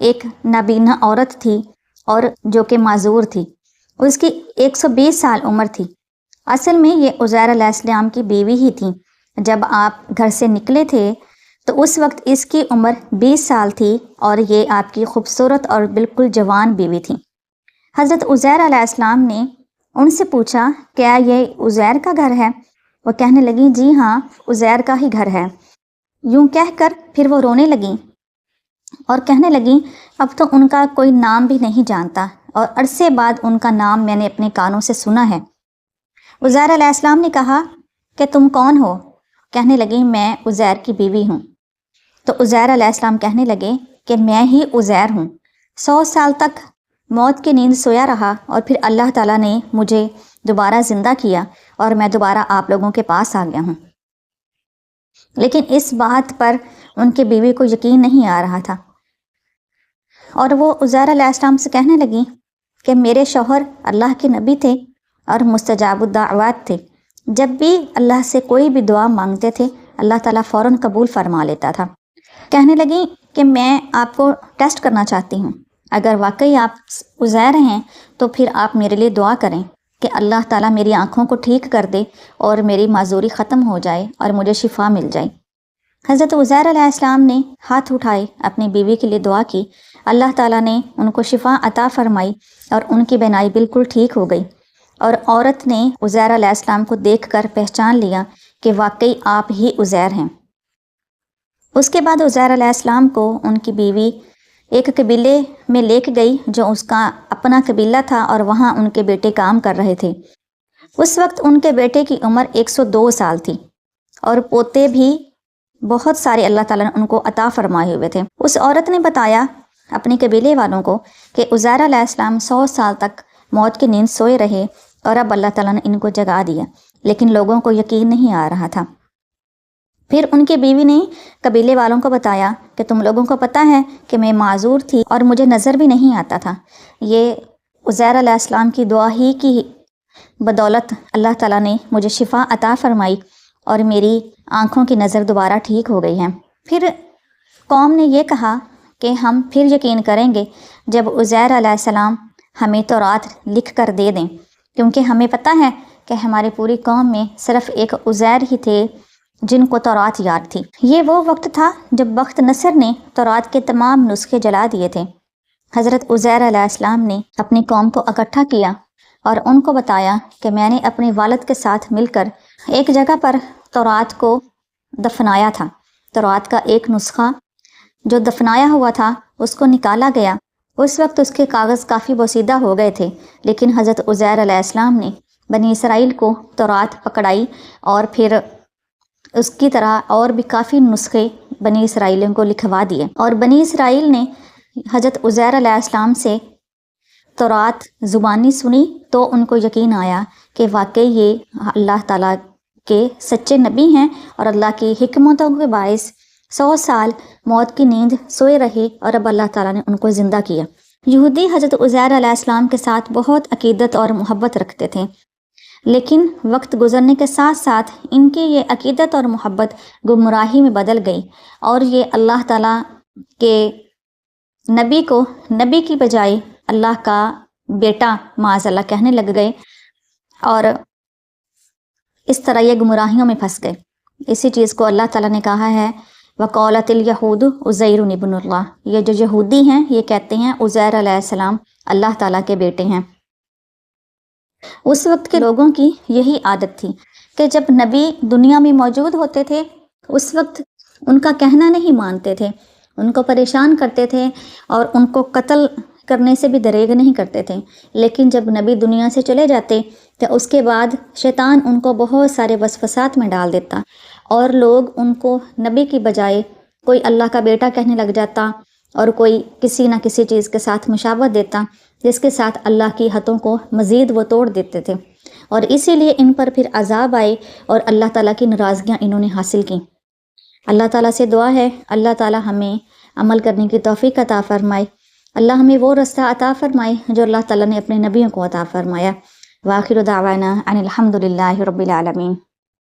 ایک نابینا عورت تھی اور جو کہ معذور تھی، اس کی 120 سال عمر تھی۔ اصل میں یہ عزیر علیہ السلام کی بیوی ہی تھی۔ جب آپ گھر سے نکلے تھے تو اس وقت اس کی عمر 20 سال تھی اور یہ آپ کی خوبصورت اور بالکل جوان بیوی تھی۔ حضرت عزیر علیہ السلام نے ان سے پوچھا، کیا یہ عزیر کا گھر ہے؟ وہ کہنے لگیں، جی ہاں، عزیر کا ہی گھر ہے۔ یوں کہہ کر پھر وہ رونے لگیں اور کہنے لگیں، اب تو ان کا کوئی نام بھی نہیں جانتا، اور عرصے بعد ان کا نام میں نے اپنے کانوں سے سنا ہے۔ عزیر علیہ السلام نے کہا کہ تم کون ہو؟ کہنے لگیں، میں عزیر کی بیوی ہوں۔ تو عزیر علیہ السلام کہنے لگے کہ میں ہی عزیر ہوں۔ 100 سال تک موت کی نیند سویا رہا اور پھر اللہ تعالیٰ نے مجھے دوبارہ زندہ کیا اور میں دوبارہ آپ لوگوں کے پاس آ گیا ہوں۔ لیکن اس بات پر ان کی بیوی کو یقین نہیں آ رہا تھا، اور وہ عزیر علیہ السلام سے کہنے لگیں کہ میرے شوہر اللہ کے نبی تھے اور مستجاب الدعوات تھے۔ جب بھی اللہ سے کوئی بھی دعا مانگتے تھے اللہ تعالیٰ فوراً قبول فرما لیتا تھا۔ کہنے لگیں کہ میں آپ کو ٹیسٹ کرنا چاہتی ہوں، اگر واقعی آپ عزیر ہیں تو پھر آپ میرے لیے دعا کریں کہ اللہ تعالیٰ میری آنکھوں کو ٹھیک کر دے اور میری معذوری ختم ہو جائے اور مجھے شفا مل جائے۔ حضرت عزیر علیہ السلام نے ہاتھ اٹھائے، اپنی بیوی کے لیے دعا کی، اللہ تعالیٰ نے ان کو شفا عطا فرمائی اور ان کی بینائی بالکل ٹھیک ہو گئی، اور عورت نے عزیر علیہ السلام کو دیکھ کر پہچان لیا کہ واقعی آپ ہی عزیر ہیں۔ اس کے بعد عزیر علیہ السلام کو ان کی بیوی ایک قبیلے میں لے کے گئی جو اس کا اپنا قبیلہ تھا، اور وہاں ان کے بیٹے کام کر رہے تھے۔ اس وقت ان کے بیٹے کی عمر 102 سال تھی اور پوتے بھی بہت سارے اللہ تعالیٰ نے ان کو عطا فرمائے ہوئے تھے۔ اس عورت نے بتایا اپنے قبیلے والوں کو کہ عزیر علیہ السلام 100 سال تک موت کی نیند سوئے رہے اور اب اللہ تعالیٰ نے ان کو جگا دیا، لیکن لوگوں کو یقین نہیں آ رہا تھا۔ پھر ان کی بیوی نے قبیلے والوں کو بتایا کہ تم لوگوں کو پتہ ہے کہ میں معذور تھی اور مجھے نظر بھی نہیں آتا تھا، یہ عزیر علیہ السلام کی دعا ہی کی بدولت اللہ تعالیٰ نے مجھے شفا عطا فرمائی اور میری آنکھوں کی نظر دوبارہ ٹھیک ہو گئی ہے۔ پھر قوم نے یہ کہا کہ ہم پھر یقین کریں گے جب عزیر علیہ السلام ہمیں تورات لکھ کر دے دیں، کیونکہ ہمیں پتہ ہے کہ ہماری پوری قوم میں صرف ایک عزیر ہی تھے جن کو تورات یاد تھی۔ یہ وہ وقت تھا جب بخت نصر نے تورات کے تمام نسخے جلا دیے تھے۔ حضرت عزیر علیہ السلام نے اپنی قوم کو اکٹھا کیا اور ان کو بتایا کہ میں نے اپنے والد کے ساتھ مل کر ایک جگہ پر تورات کو دفنایا تھا۔ تورات کا ایک نسخہ جو دفنایا ہوا تھا اس کو نکالا گیا۔ اس وقت اس کے کاغذ کافی بوسیدہ ہو گئے تھے، لیکن حضرت عزیر علیہ السلام نے بنی اسرائیل کو تورات پکڑائی اور پھر اس کی طرح اور بھی کافی نسخے بنی اسرائیلیوں کو لکھوا دیے، اور بنی اسرائیل نے حضرت عزیر علیہ السلام سے تورات زبانی سنی تو ان کو یقین آیا کہ واقعی یہ اللہ تعالیٰ کے سچے نبی ہیں، اور اللہ کی حکمتوں کے باعث 100 سال موت کی نیند سوئے رہے اور اب اللہ تعالیٰ نے ان کو زندہ کیا۔ یہودی حضرت عزیر علیہ السلام کے ساتھ بہت عقیدت اور محبت رکھتے تھے، لیکن وقت گزرنے کے ساتھ ساتھ ان کی یہ عقیدت اور محبت گمراہی میں بدل گئی، اور یہ اللہ تعالیٰ کے نبی کو نبی کی بجائے اللہ کا بیٹا معاذ اللہ کہنے لگ گئے، اور اس طرح یہ گمراہیوں میں پھنس گئے۔ اسی چیز کو اللہ تعالیٰ نے کہا ہے، وَقَالَتِ الْيَهُودُ عُزَيْرٌ ابْنُ اللَّهِ، یہ جو یہودی ہیں یہ کہتے ہیں عزیر علیہ السلام اللہ تعالیٰ کے بیٹے ہیں۔ اس وقت کے لوگوں کی یہی عادت تھی کہ جب نبی دنیا میں موجود ہوتے تھے اس وقت ان کا کہنا نہیں مانتے تھے، ان کو پریشان کرتے تھے اور ان کو قتل کرنے سے بھی دریغ نہیں کرتے تھے، لیکن جب نبی دنیا سے چلے جاتے تو اس کے بعد شیطان ان کو بہت سارے وسوسات میں ڈال دیتا اور لوگ ان کو نبی کی بجائے کوئی اللہ کا بیٹا کہنے لگ جاتا اور کوئی کسی نہ کسی چیز کے ساتھ مشابہت دیتا جس کے ساتھ اللہ کی حدوں کو مزید وہ توڑ دیتے تھے، اور اسی لیے ان پر پھر عذاب آئے اور اللہ تعالیٰ کی ناراضگیاں انہوں نے حاصل کیں۔ اللہ تعالیٰ سے دعا ہے اللہ تعالیٰ ہمیں عمل کرنے کی توفیق عطا فرمائے، اللہ ہمیں وہ رستہ عطا فرمائے جو اللہ تعالیٰ نے اپنے نبیوں کو عطا فرمایا۔ وآخر دعوانا ان الحمد للہ رب العالمین۔